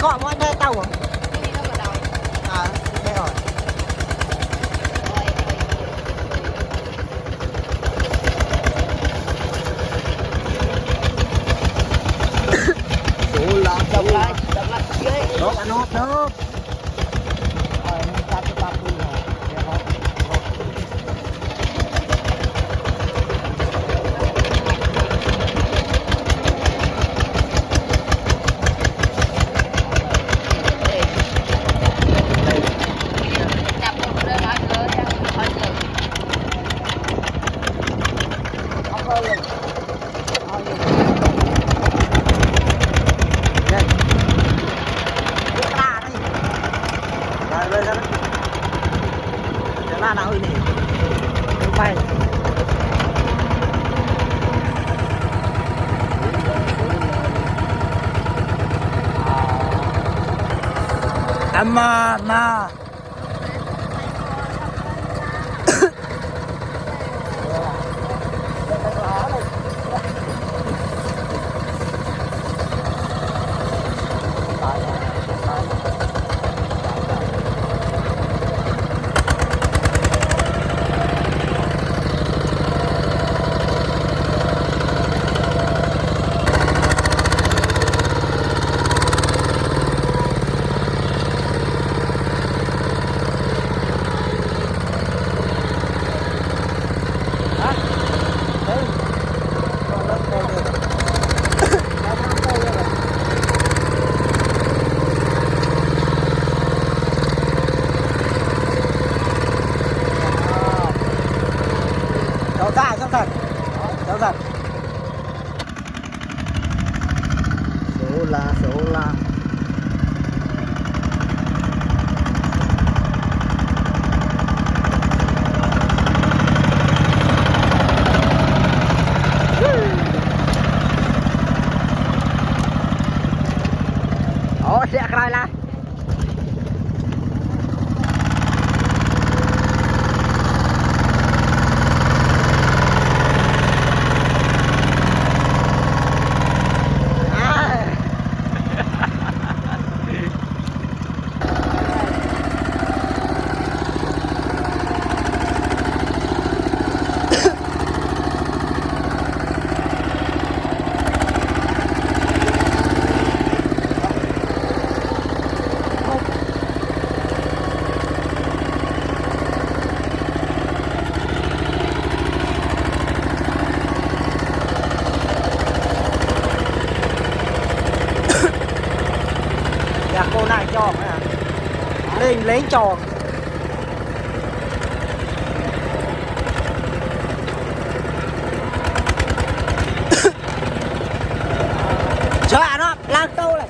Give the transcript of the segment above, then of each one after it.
cọ mọi nơi tàu à? Đi đâu mà đòi. À, đây rồi. Ôi, Số là đập lại ghê. đó là nó đó. Rồi mình ta sẽ tập đi rồi. Để nó. Chặt một đôi nói nữa cho thôi chừng. Không có luôn. Thôi đi. Đây. Bước ra đây. Rồi lên ra đó. Để ra nào đi nè. Đi bay. Amma ma. Cháu thật số là sẽ khai là cô này tròn à, lên lấy tròn chờ nó lang câu này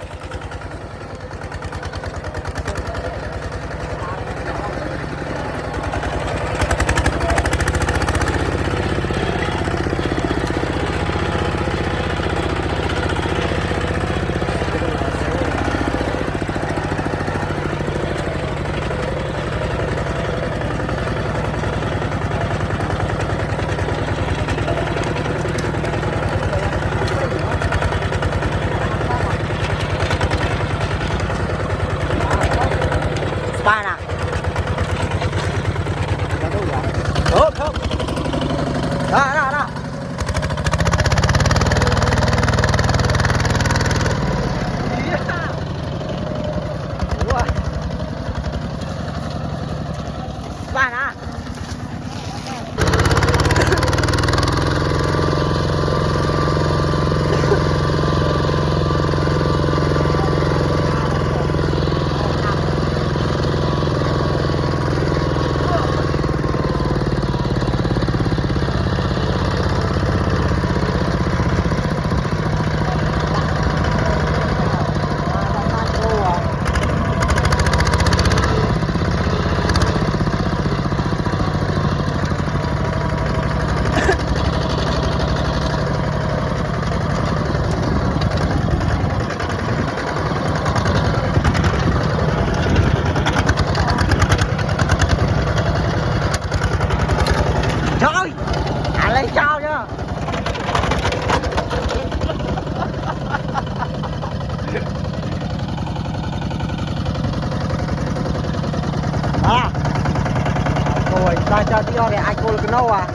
cho tí ho để ai cô cái nâu à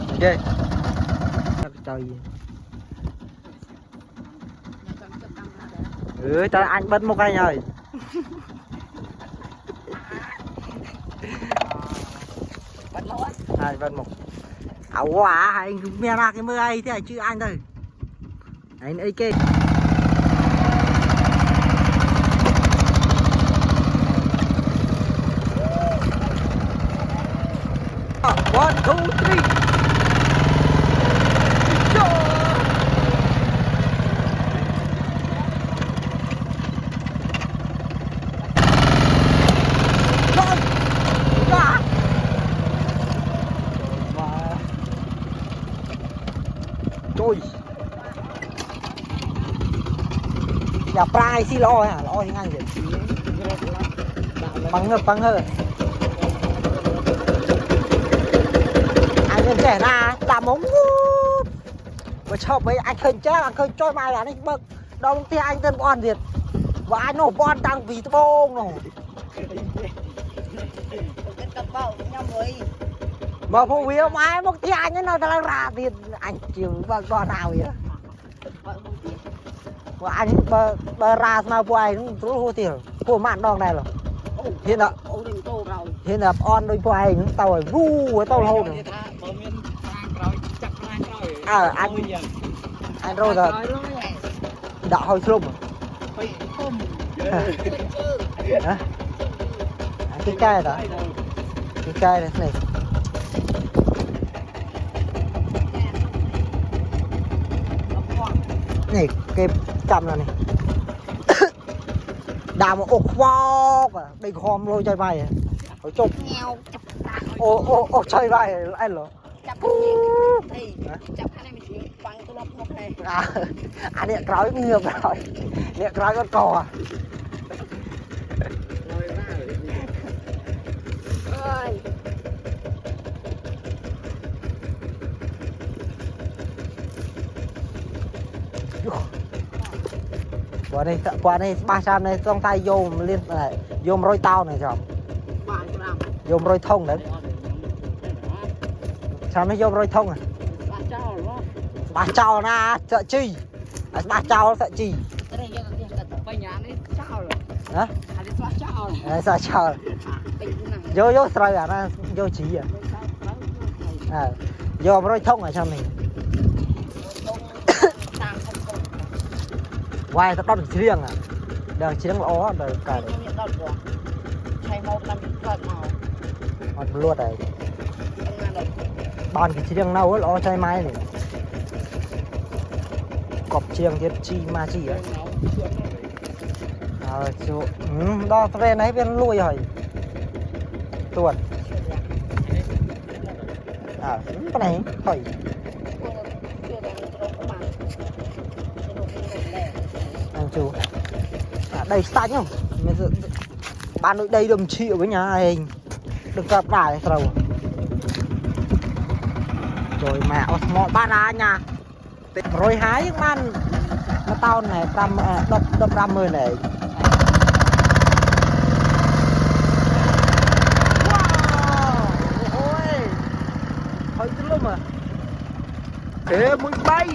ok trời trời anh bật một cái rồi hai bật một ảo quả anh nghe ra cái mưa ấy thế này chứ anh thôi anh ấy kê 1 2 3 Trời nhà prai xí lo hả lo thì ngang gì bằng hơn anh em trẻ ra làm ống mà chọc với anh khơi chết anh khơi cho mai là anh bật đâu thì anh tên bọn diệt và anh nổ bọn tăng vì tôi bông nổ mà phụ quý ông ai một thì anh ấy nói là ra thì anh chịu bằng con nào vậy và anh bờ ra mà phụ anh rút hô tiền phụ mạn đòn này rồi hiện là on đôi phụ anh tàu rồi vu với tàu hô rồi anh rồi rồi đọ hồi slum cái cây đó cái cây này này cái chậm là này đào một ốc vóc à đây khom lôi chơi bay ở chụp ô chơi bay anh lỗ anh điện cõi ngược rồi điện cõi con cò qua đây 300 này trong tay vô liên này vô roi tao này rồi vô roi thông đấy sao nó vô roi thông à bà chào na sợ chi bà chào sợ chi hả sao chào vô rồi à vô chỉ à vô roi thông ở trong này quay tao đón riêng à đường chiếng ló đời cả một luôn này bàn cái chiếng nâu ấy ló chai mai này cọp chiêng thiết chi ma chi á chú đo về nấy bên lui rồi tuột cái này khỏi anh chú đây xanh không bán nội đây đồng triệu với nhà hình được gặp lại rồi rồi mẹ mọi ba đá nha rồi hái những man nó tao này đập 50 này wow ôi thôi chứ luôn mà thế mới bay